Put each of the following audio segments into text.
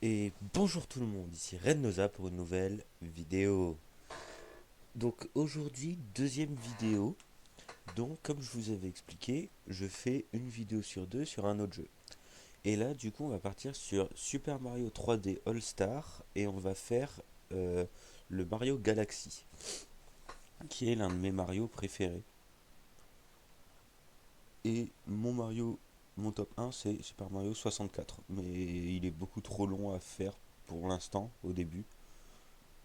Et bonjour tout le monde, ici Rednoza pour une nouvelle vidéo. Donc aujourd'hui, deuxième vidéo. Donc comme je vous avais expliqué, je fais une vidéo sur deux sur un autre jeu. Et là du coup on va partir sur Super Mario 3D All Star et on va faire le Mario Galaxy, qui est l'un de mes Mario préférés. Et mon top 1 c'est Super Mario 64. Mais il est beaucoup trop long à faire pour l'instant au début.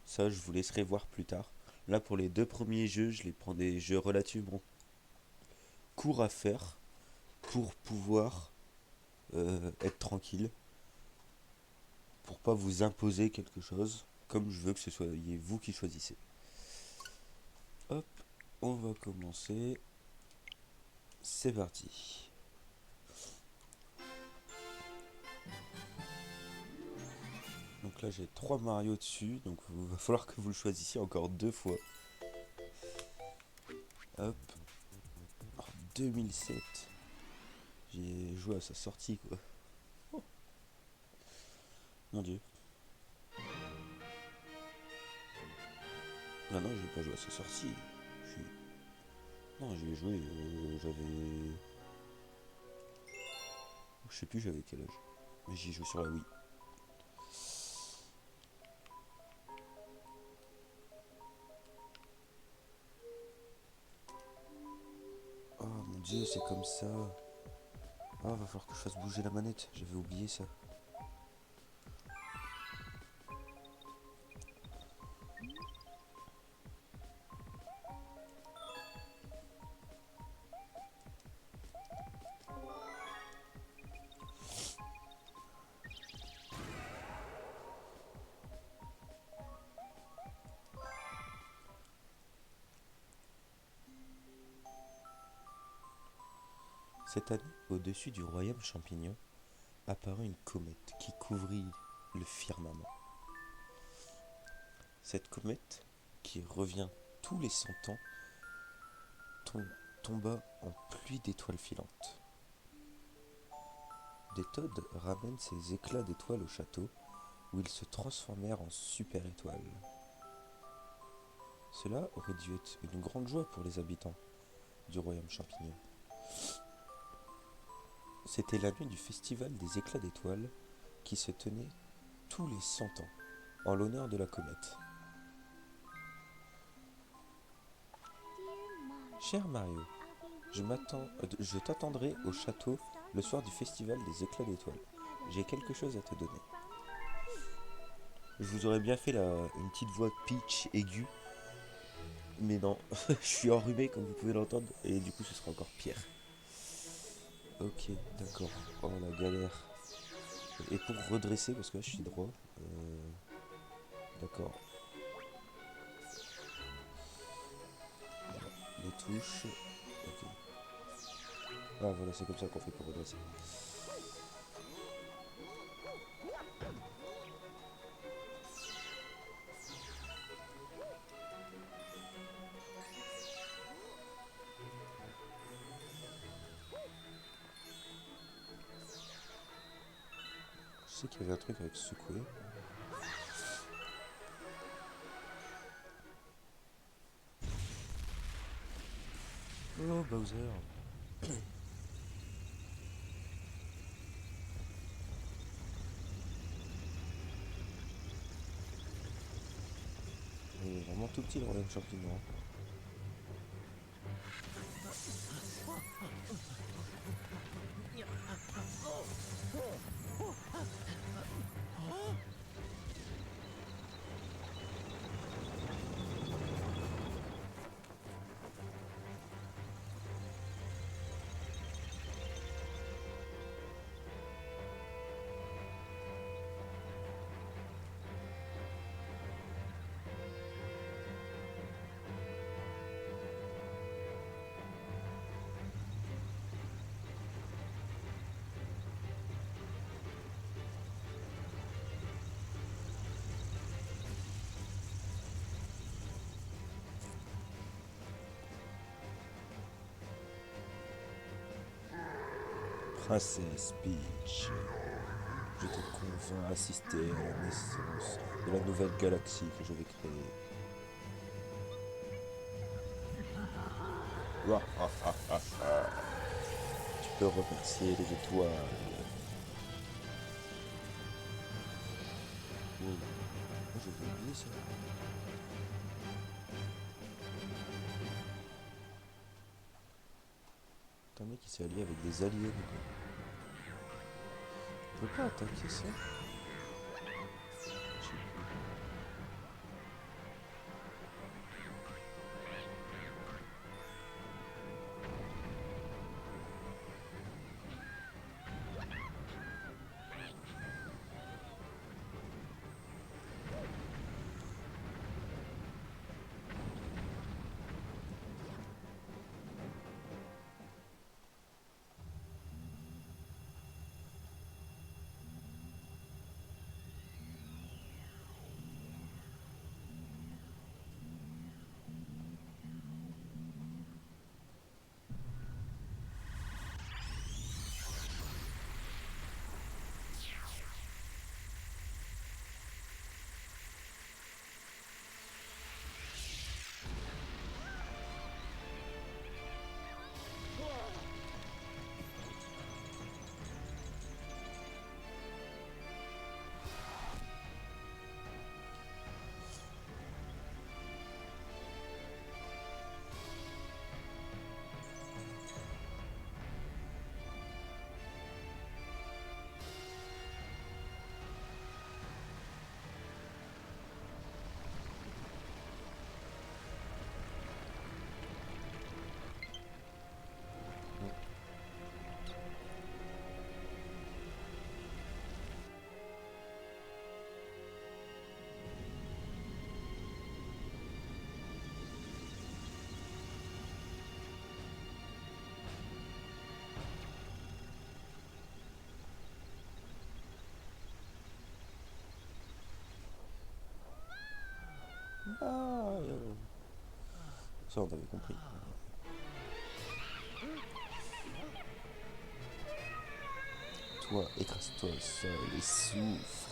Ça, je vous laisserai voir plus tard. Là, pour les deux premiers jeux, je les prends des jeux relativement courts à faire pour pouvoir être tranquille, pour pas vous imposer quelque chose, comme je veux que ce soit vous qui choisissez. Hop, on va commencer. C'est parti. Donc là, j'ai 3 Mario dessus, donc il va falloir que vous le choisissiez encore deux fois. Hop, en 2007. J'ai joué à sa sortie, quoi. Oh, mon dieu. Ah non, j'ai pas joué à sa sortie. Non, j'y ai joué, j'avais... Je sais plus j'avais quel âge. Mais j'y joue sur la Wii. Oh mon dieu, c'est comme ça. Oh, va falloir que je fasse bouger la manette. J'avais oublié ça. Cette année, au-dessus du royaume champignon, apparut une comète qui couvrit le firmament. Cette comète, qui revient tous les 100 ans, tomba en pluie d'étoiles filantes. Des Toads ramènent ces éclats d'étoiles au château, où ils se transformèrent en super étoiles. Cela aurait dû être une grande joie pour les habitants du royaume champignon. C'était la nuit du festival des éclats d'étoiles qui se tenait tous les 100 ans en l'honneur de la comète. Cher Mario, je t'attendrai au château le soir du festival des éclats d'étoiles. J'ai quelque chose à te donner. Je vous aurais bien fait une petite voix pitch aiguë, mais non, je suis enrhumé comme vous pouvez l'entendre, et du coup ce sera encore pire. Ok, d'accord. Oh la galère. Et pour redresser, parce que là je suis droit, d'accord. Les touches. Ok. Ah voilà, c'est comme ça qu'on fait pour redresser. Je sais qu'il y avait un truc avec secouer. Oh Bowser. Il est vraiment tout petit le royaume champignon. Princesse Peach, je te va assister à la naissance de la nouvelle galaxie que je vais créer. Ouah, ah, ah, ah, ah. Tu peux remercier les étoiles. Wow. Oh, j'avais oublié ça. T'as un mec qui s'est allié avec des aliens, quoi. On peut pas attaquer ça? Je sais plus. Ah, ça, on avait compris. Toi, écrase-toi au sol et souffre.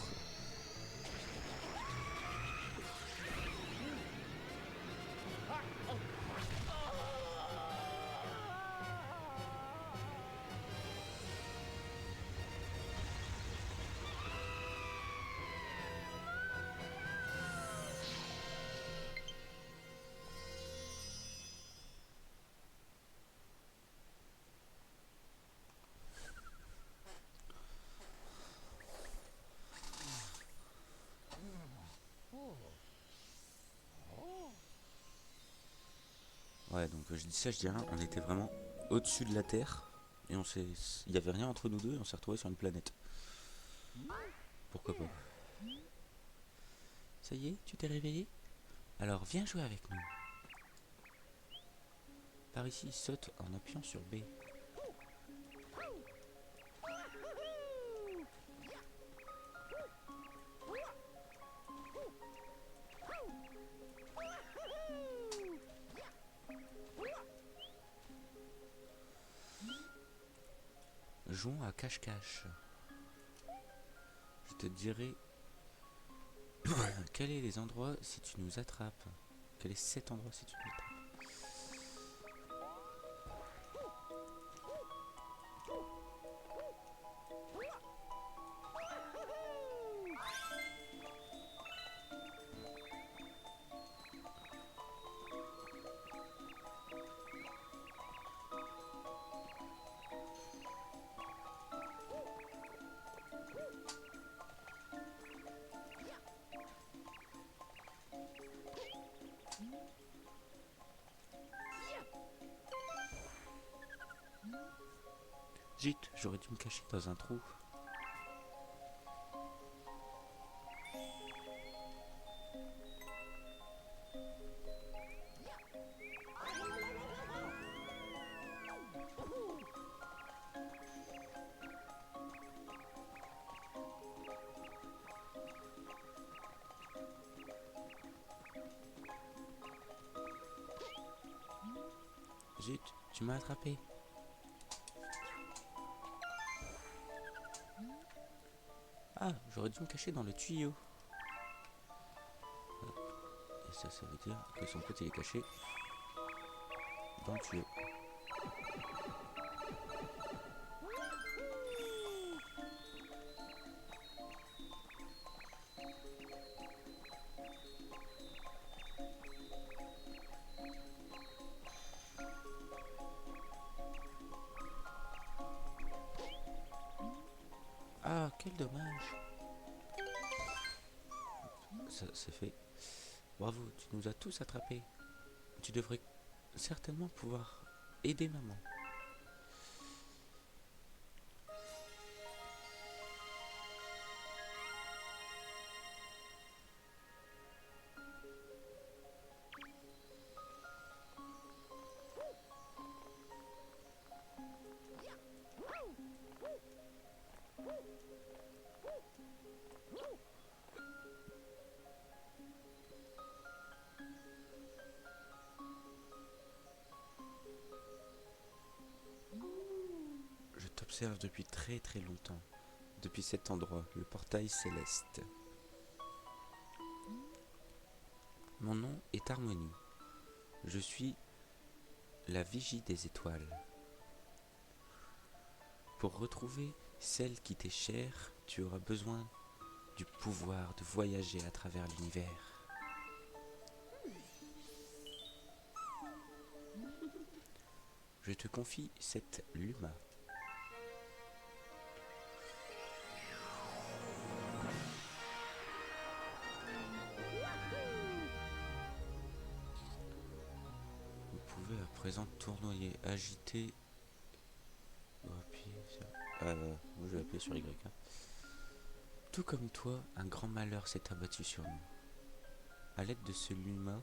Ouais, donc je dis ça, je dis rien. On était vraiment au-dessus de la Terre. Et on s'est. Il y avait rien entre nous deux et on s'est retrouvés sur une planète. Pourquoi pas? Ça y est, tu t'es réveillé? Alors viens jouer avec nous. Par ici, saute en appuyant sur B. Jouons à cache-cache. Je te dirai quels sont les endroits si tu nous attrapes. Quels sont 7 endroits si tu nous attrapes. Zut, j'aurais dû me cacher dans un trou. Zut, tu m'as attrapé. Ah, j'aurais dû me cacher dans le tuyau. Et ça veut dire que son pote il est caché dans le tuyau. Ah, quel dommage. Ça, c'est fait. Bravo, tu nous as tous attrapés. Tu devrais certainement pouvoir aider maman. Je t'observe depuis très très longtemps. Depuis cet endroit, le portail céleste. Mon nom est Harmonie. Je suis la vigie des étoiles. Pour retrouver celle qui t'est chère, tu auras besoin du pouvoir de voyager à travers l'univers. Je te confie cette Luma. Vous pouvez à présent tournoyer, agiter ou appuyer sur... moi je vais appuyer sur Y. Hein. Tout comme toi, un grand malheur s'est abattu sur nous. À l'aide de ce Luma,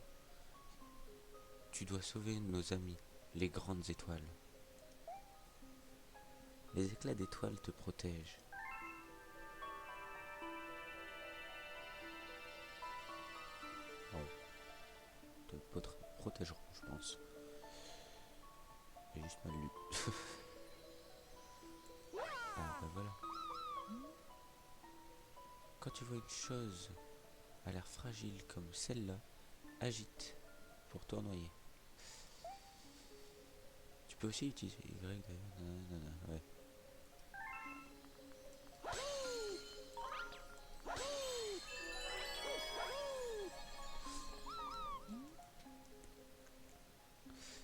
tu dois sauver nos amis, les grandes étoiles. Les éclats d'étoiles te protègent. Te protégeront, je pense. J'ai juste mal lu. Ah bah voilà. Quand tu vois une chose à l'air fragile comme celle-là, agite pour tournoyer. Tu peux aussi utiliser Y d'ailleurs. Ouais.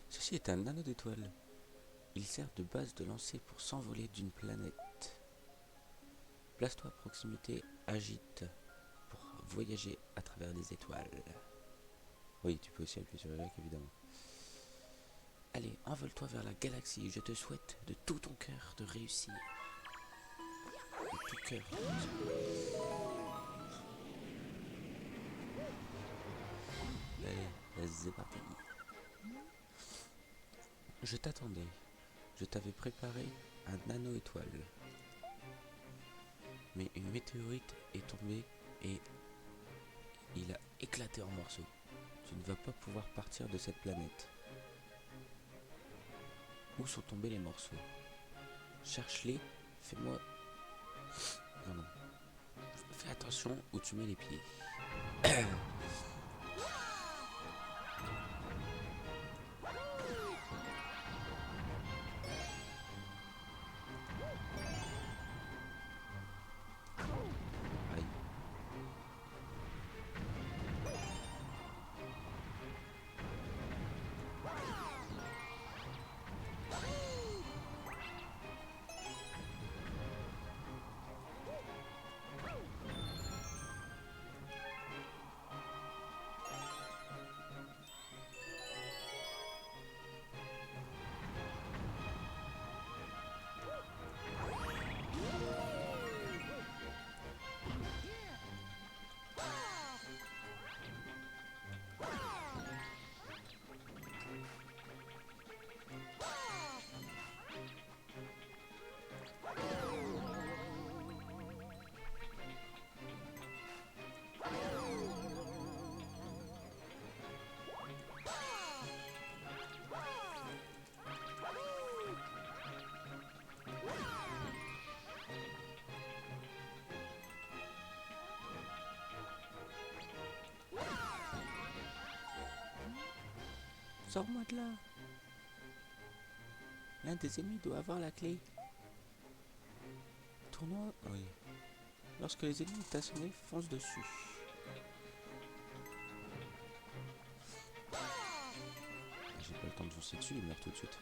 Ceci est un anneau d'étoile. Il sert de base de lancer pour s'envoler d'une planète. Place-toi à proximité, agite pour voyager à travers les étoiles. Oui, tu peux aussi appuyer sur Y évidemment. Allez, envole-toi vers la galaxie. Je te souhaite de tout ton cœur de réussir. De tout cœur. Allez, c'est parti. Je t'attendais. Je t'avais préparé un anneau étoile. Mais une météorite est tombée et il a éclaté en morceaux. Tu ne vas pas pouvoir partir de cette planète. Où sont tombés les morceaux? Cherche-les, fais-moi... Non. Fais attention où tu mets les pieds. Aïe. Sors-moi de là. L'un des ennemis doit avoir la clé. Tournoi. Oui. Lorsque les ennemis sont assommés, fonce dessus. J'ai pas le temps de foncer dessus, il meurt tout de suite.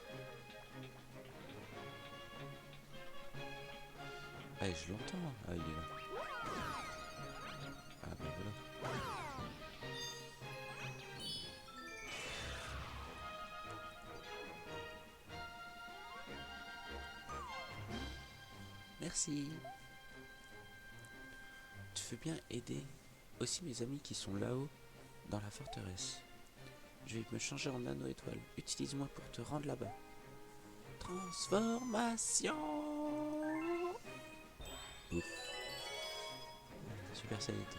Ah, je l'entends. Ah, il est là. Ah, bah voilà. Merci. Tu veux bien aider aussi mes amis qui sont là-haut dans la forteresse. Je vais me changer en anneau étoile. Utilise-moi pour te rendre là-bas. Transformation. Ouf. Super sanité.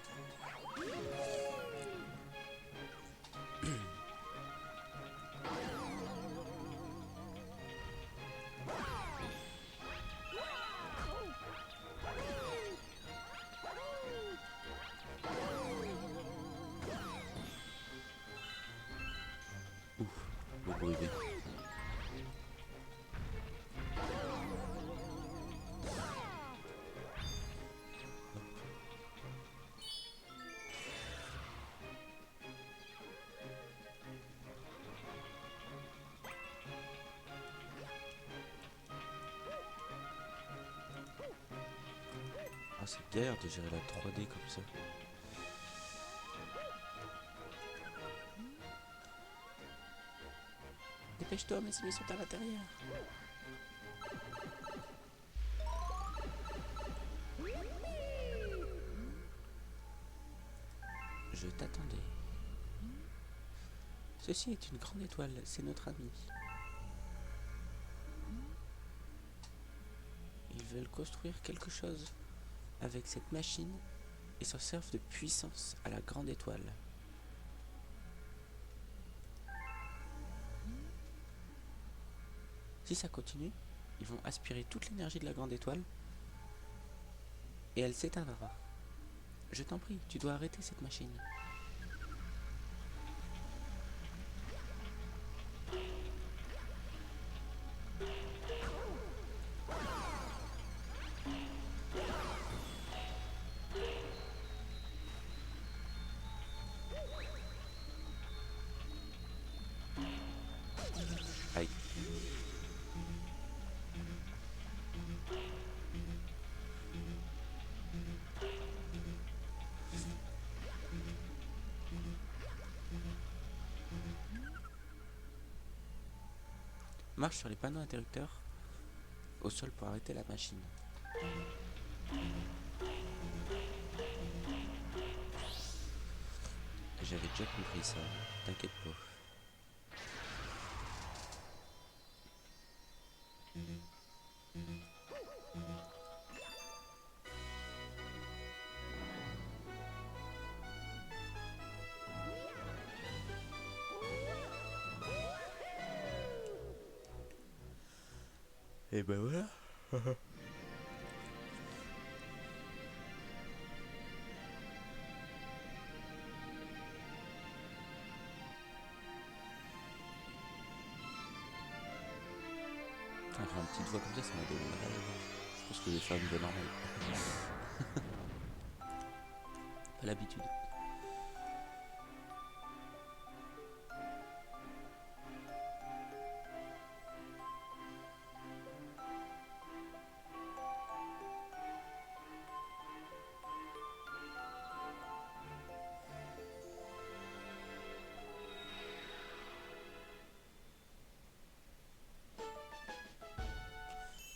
Ouf, le bruit. Ah, c'est galère de gérer la 3D comme ça. Dépêche-toi, mes amis sont à l'intérieur. Je t'attendais. Ceci est une grande étoile, c'est notre ami. Ils veulent construire quelque chose avec cette machine et s'en servent de puissance à la grande étoile. Si ça continue, ils vont aspirer toute l'énergie de la grande étoile et elle s'éteindra. Je t'en prie, tu dois arrêter cette machine. Aïe. Marche sur les panneaux interrupteurs au sol pour arrêter la machine. J'avais déjà compris ça, t'inquiète pas. Et ben voilà. Faire une petite voix comme ça m'a donné mal à la gorge. Je pense que je vais faire une voix normale. Pas l'habitude.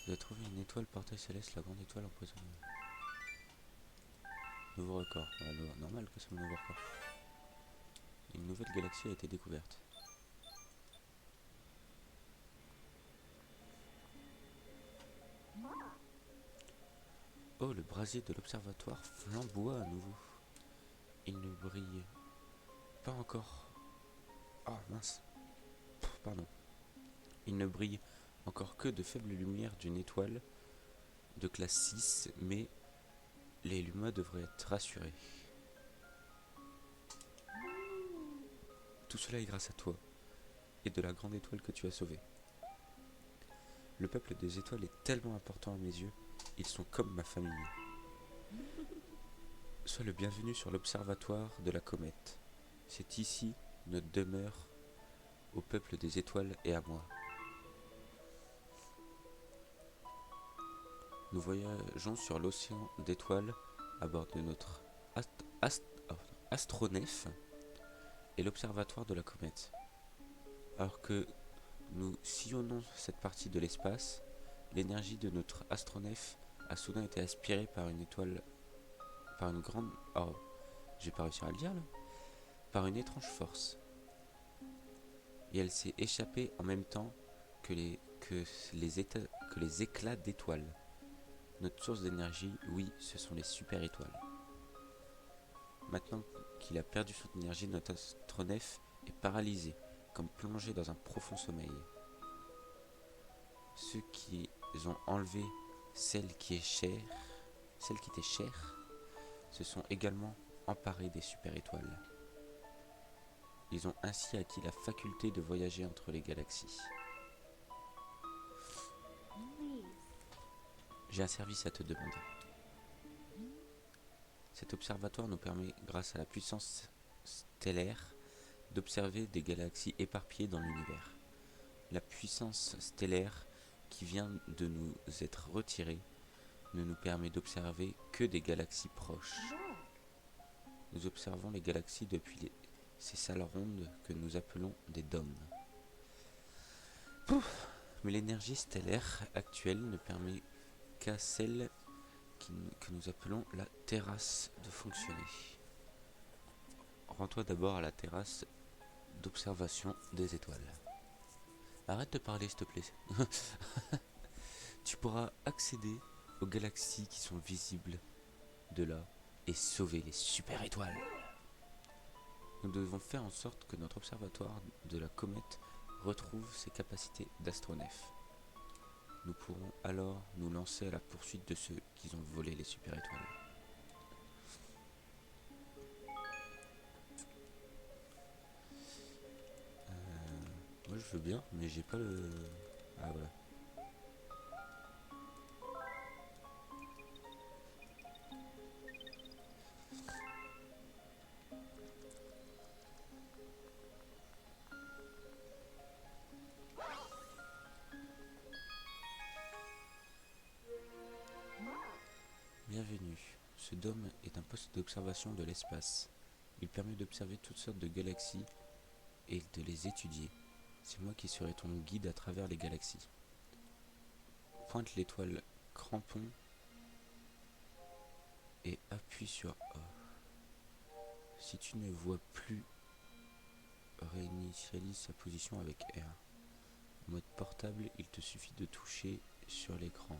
Vous avez trouvé une étoile portail céleste, la grande étoile empoisonnée. Nouveau record. Alors, normal que ce soit un nouveau record. Une nouvelle galaxie a été découverte. Oh, le brasier de l'observatoire flamboie à nouveau. Il ne brille pas encore. Ah mince. Pardon. Il ne brille encore que de faibles lumières d'une étoile de classe 6, mais les Luma devraient être rassurés. Tout cela est grâce à toi. et de la grande étoile que tu as sauvée. Le peuple des étoiles est tellement important à mes yeux, ils sont comme ma famille. Sois le bienvenu sur l'observatoire de la comète. C'est ici notre demeure au peuple des étoiles et à moi. Nous voyageons sur l'océan d'étoiles à bord de notre astronef et l'observatoire de la comète. Alors que nous sillonnons cette partie de l'espace, l'énergie de notre astronef a soudain été aspirée par une étoile, par une grande... Oh, j'ai pas réussi à le dire là. Par une étrange force. Et elle s'est échappée en même temps que les éclats d'étoiles. Notre source d'énergie, oui, ce sont les super étoiles. Maintenant qu'il a perdu son énergie, notre astronef est paralysé, comme plongé dans un profond sommeil. Ceux qui ont enlevé celle qui était chère, se sont également emparés des super étoiles. Ils ont ainsi acquis la faculté de voyager entre les galaxies. J'ai un service à te demander. Cet observatoire nous permet, grâce à la puissance stellaire, d'observer des galaxies éparpillées dans l'univers. La puissance stellaire qui vient de nous être retirée ne nous permet d'observer que des galaxies proches. Nous observons les galaxies depuis ces salles rondes que nous appelons des dômes. Mais l'énergie stellaire actuelle ne permet qu'à celle que nous appelons la terrasse de fonctionner. Rends-toi d'abord à la terrasse d'observation des étoiles. Arrête de parler s'il te plaît. Tu pourras accéder aux galaxies qui sont visibles de là et sauver les super étoiles. Nous devons faire en sorte que notre observatoire de la comète retrouve ses capacités d'astronef. Nous pourrons alors nous lancer à la poursuite de ceux qui ont volé les super étoiles. Moi je veux bien, mais j'ai pas le... Ah voilà. Bienvenue. Ce dôme est un poste d'observation de l'espace. Il permet d'observer toutes sortes de galaxies et de les étudier. C'est moi qui serai ton guide à travers les galaxies. Pointe l'étoile crampon et appuie sur A. Si tu ne vois plus, réinitialise sa position avec R. En mode portable, il te suffit de toucher sur l'écran.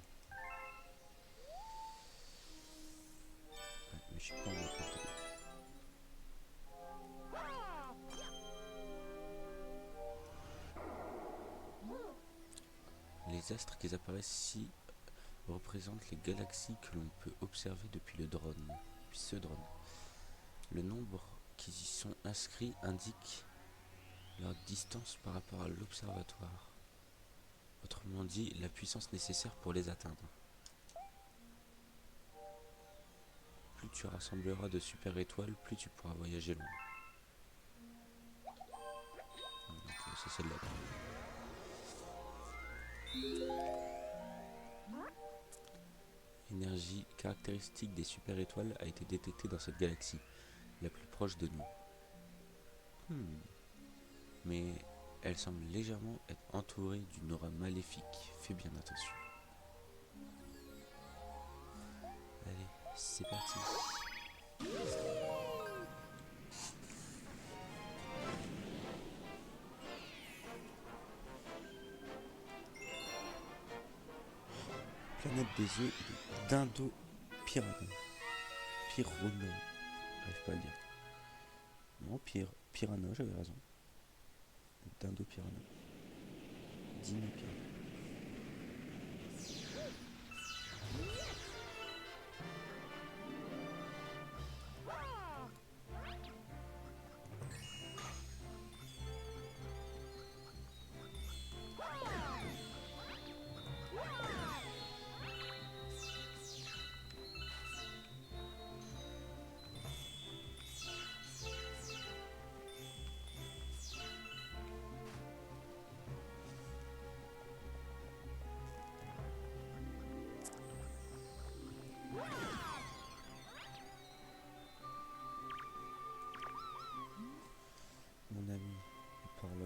Ouais, mais je suis pas en mode portable. Les astres qui apparaissent ici représentent les galaxies que l'on peut observer depuis le drone. Puis ce drone. Le nombre qui y sont inscrits indique leur distance par rapport à l'observatoire. Autrement dit, la puissance nécessaire pour les atteindre. Plus tu rassembleras de super étoiles, plus tu pourras voyager loin. Donc c'est celle-là. L'énergie caractéristique des super étoiles a été détectée dans cette galaxie, la plus proche de nous. Mais elle semble légèrement être entourée d'une aura maléfique. Fais bien attention. Allez, c'est parti. Planète des œufs d'Indo-Piranha. Piranha. J'arrive pas à le dire. Non, Piranha, j'avais raison. D'Indo-Piranha. Dino-Piranha.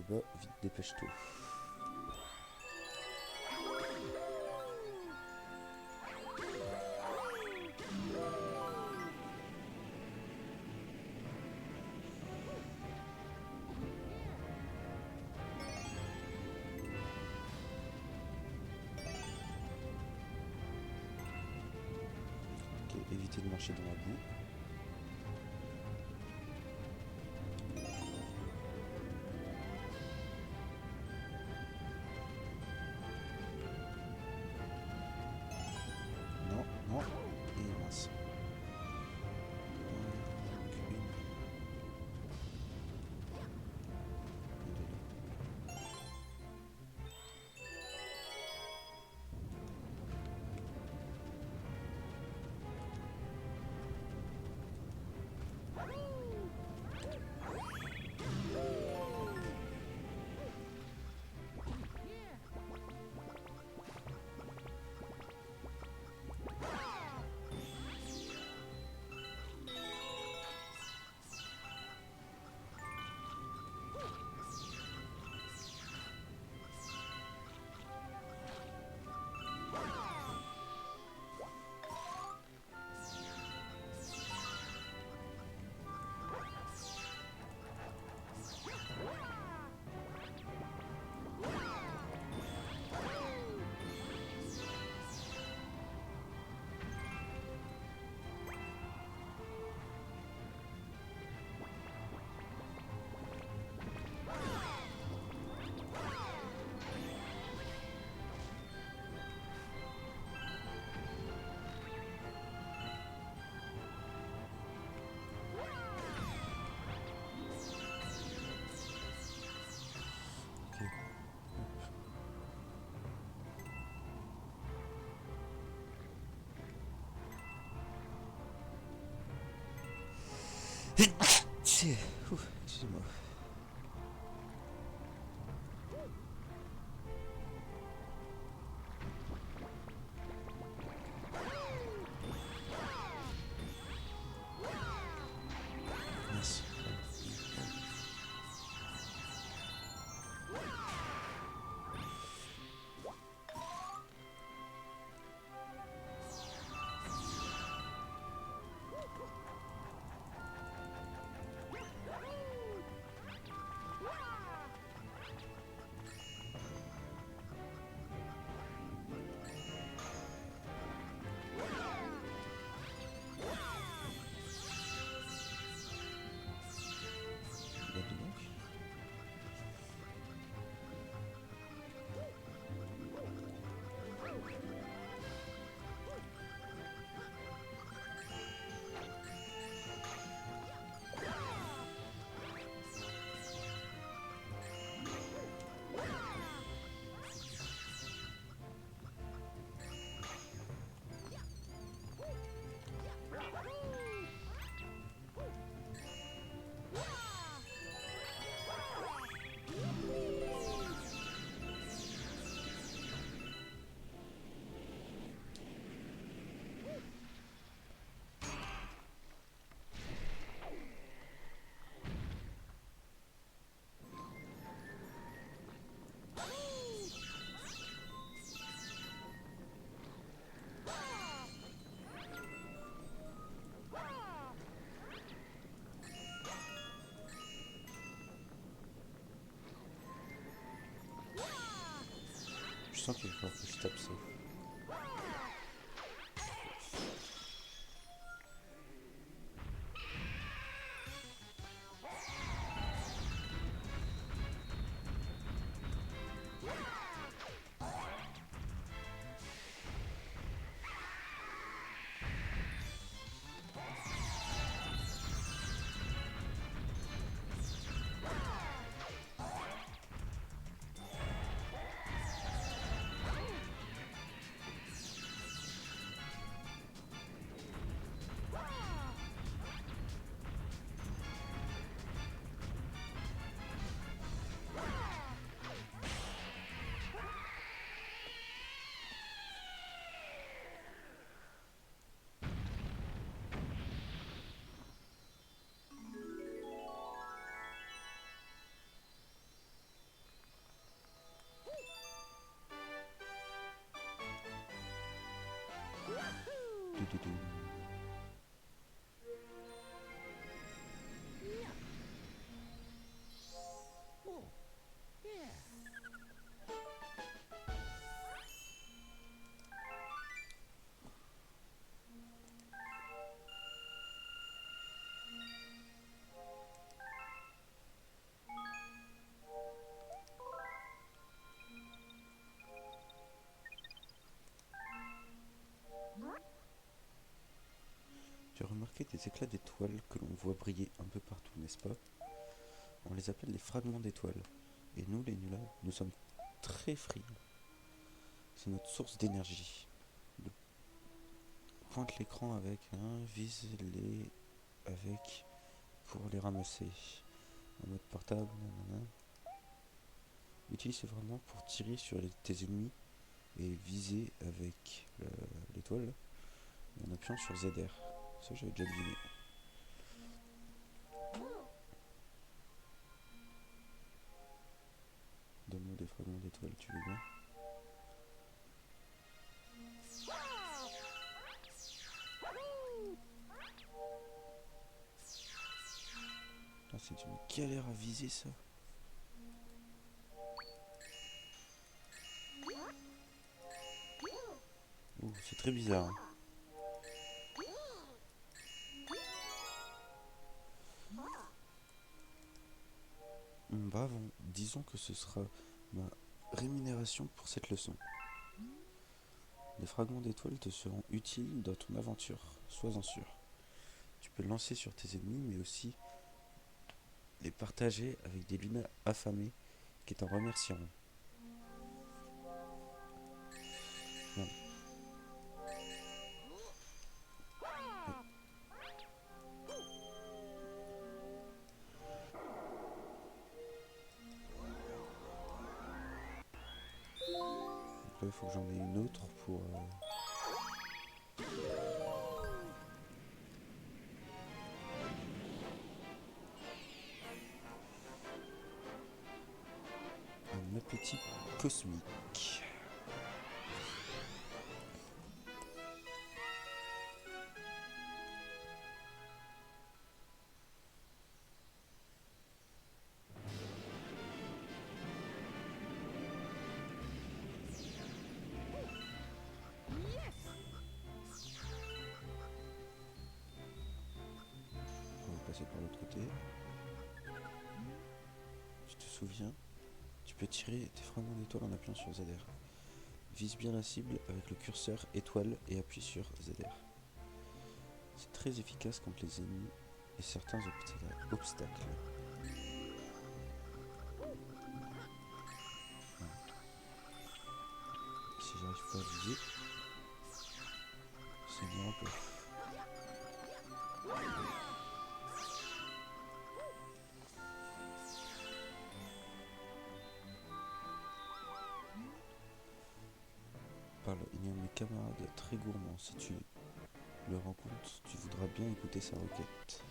bah, vite, dépêche-toi. Ok, évitez de marcher dans la boue. Non, non, et mince. Ouf, excusez-moi. Merci. Bah, dis donc. Je sens qu'il va falloir que je tape ça. du. Tu as remarqué des éclats d'étoiles que l'on voit briller un peu partout, n'est-ce pas? On les appelle les fragments d'étoiles. Et nous, les nuls, nous sommes très friands. C'est notre source d'énergie. Pointe l'écran avec, vise-les avec pour les ramasser. En mode portable, nanana. Utilise ce fragment pour tirer sur tes ennemis et viser avec l'étoile en appuyant sur ZR. Ça, j'avais déjà deviné. Donne-moi des fragments d'étoiles, tu veux bien? Ah, c'est une galère à viser ça. Ouh, c'est très bizarre. Hein. Bravo, disons que ce sera ma rémunération pour cette leçon. Les fragments d'étoiles te seront utiles dans ton aventure, sois-en sûr. Tu peux lancer sur tes ennemis, mais aussi les partager avec des lunas affamés qui t'en remercieront. Voilà. Donc là, il faut que j'en ai une autre pour... un appétit cosmique. On va passer par l'autre côté. Tu te souviens? Tu peux tirer tes fragments d'étoiles en appuyant sur ZR. Vise bien la cible avec le curseur étoile et appuie sur ZR. C'est très efficace contre les ennemis et certains obstacles. Voilà. Si j'arrive pas à viser, c'est bien un peu. Parle, il y a un de mes camarades très gourmand. Si tu le rencontres, tu voudras bien écouter sa requête.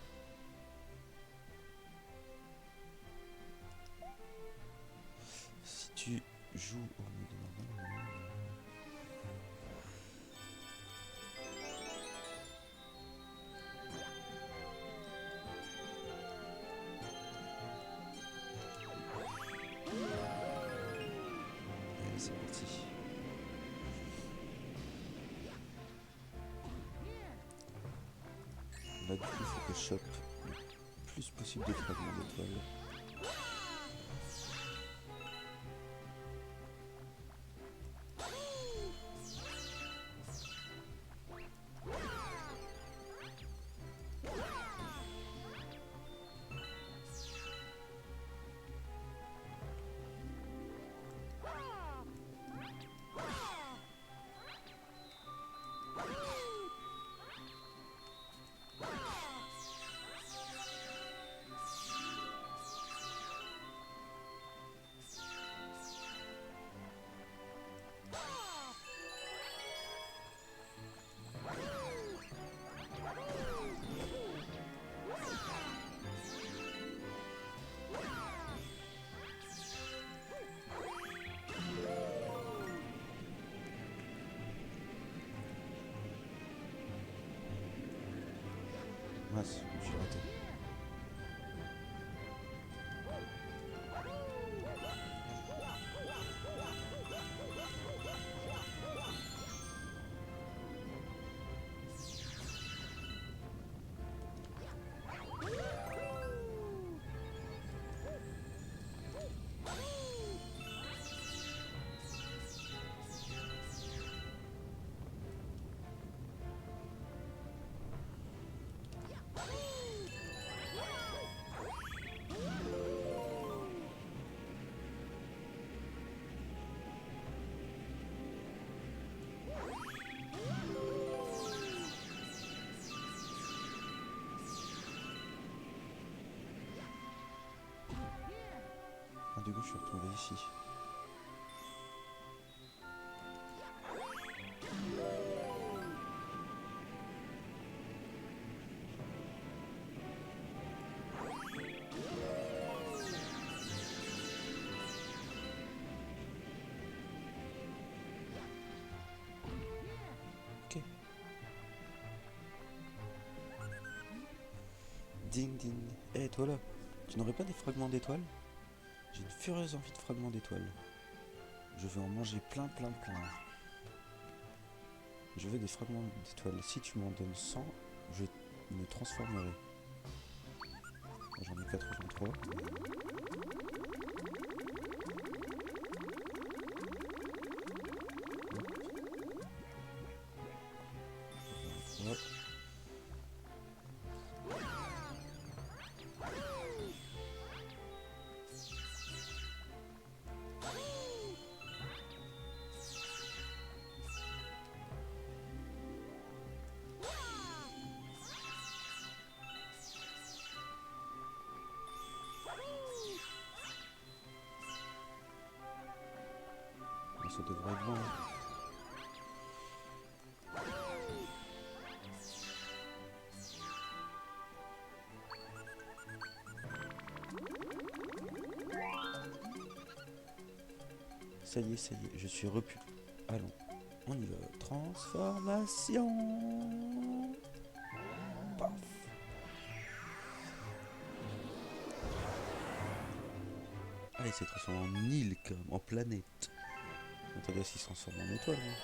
Si tu joues au mode normal, allez, c'est parti. Là, du coup, il faut que je chope le plus possible de fragments d'étoiles. je suis retombé ici. Ok. Ding ding. Eh toi là, tu n'aurais pas des fragments d'étoiles? J'ai une furieuse envie de fragments d'étoiles. Je veux en manger plein plein plein. Je veux des fragments d'étoiles. Si tu m'en donnes 100, je me transformerai. J'en ai 83. Hop. Ça devrait être bon. Ça y est, je suis repu. Allons, on y va. Transformation. Paf. Ah, il s'est transformé en île, quand même, en planète. Attendez, s'il se transforme en étoile. Hein.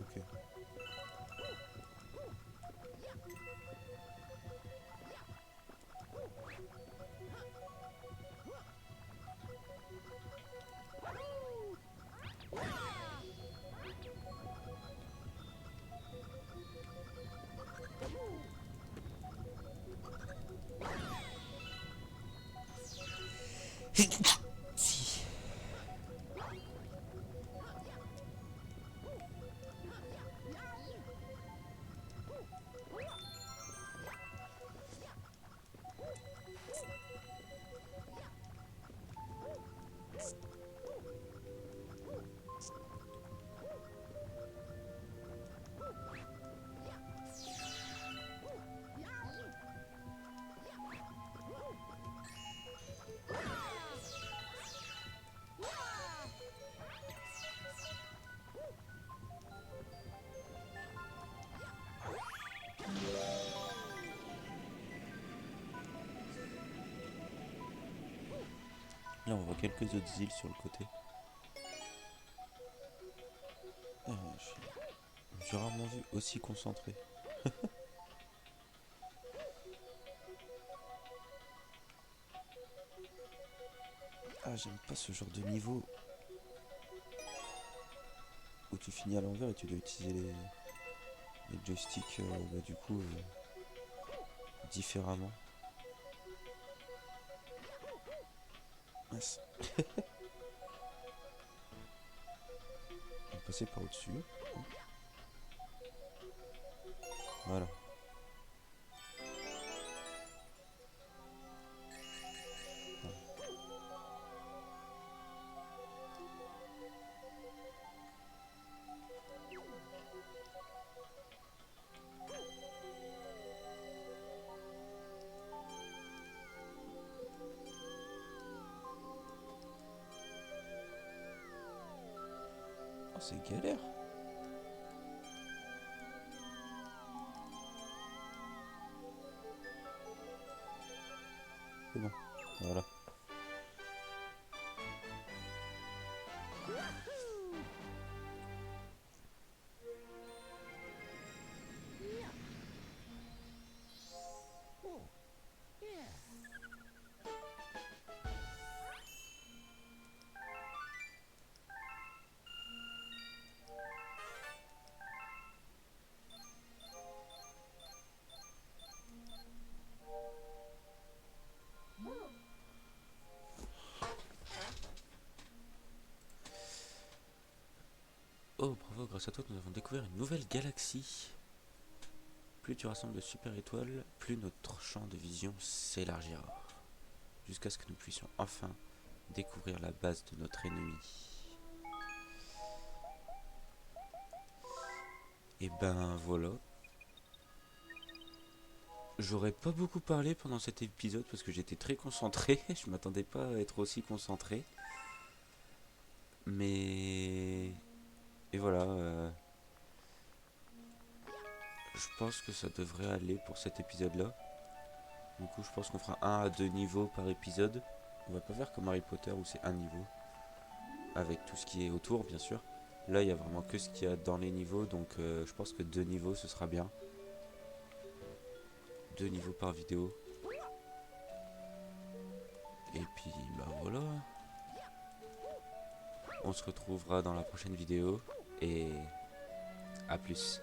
Ok. Si. Là, on voit quelques autres îles sur le côté. Ah, j'ai rarement vu aussi concentré. Ah, j'aime pas ce genre de niveau où tu finis à l'envers et tu dois utiliser les joysticks bah, du coup différemment. Mince. passer par au-dessus. Voilà. Oh, c'est galère. C'est bon. Voilà. Oh, bravo, grâce à toi, nous avons découvert une nouvelle galaxie. Plus tu rassembles de super étoiles, plus notre champ de vision s'élargira. Jusqu'à ce que nous puissions enfin découvrir la base de notre ennemi. Et ben voilà. J'aurais pas beaucoup parlé pendant cet épisode parce que j'étais très concentré. Je m'attendais pas à être aussi concentré. Mais... Et voilà. Je pense que ça devrait aller pour cet épisode-là. Du coup, je pense qu'on fera 1 à 2 niveaux par épisode. On va pas faire comme Harry Potter où c'est un niveau. Avec tout ce qui est autour, bien sûr. Là, il y a vraiment que ce qu'il y a dans les niveaux. Donc, je pense que 2 niveaux, ce sera bien. 2 niveaux par vidéo. Et puis, bah voilà. On se retrouvera dans la prochaine vidéo. Et à plus.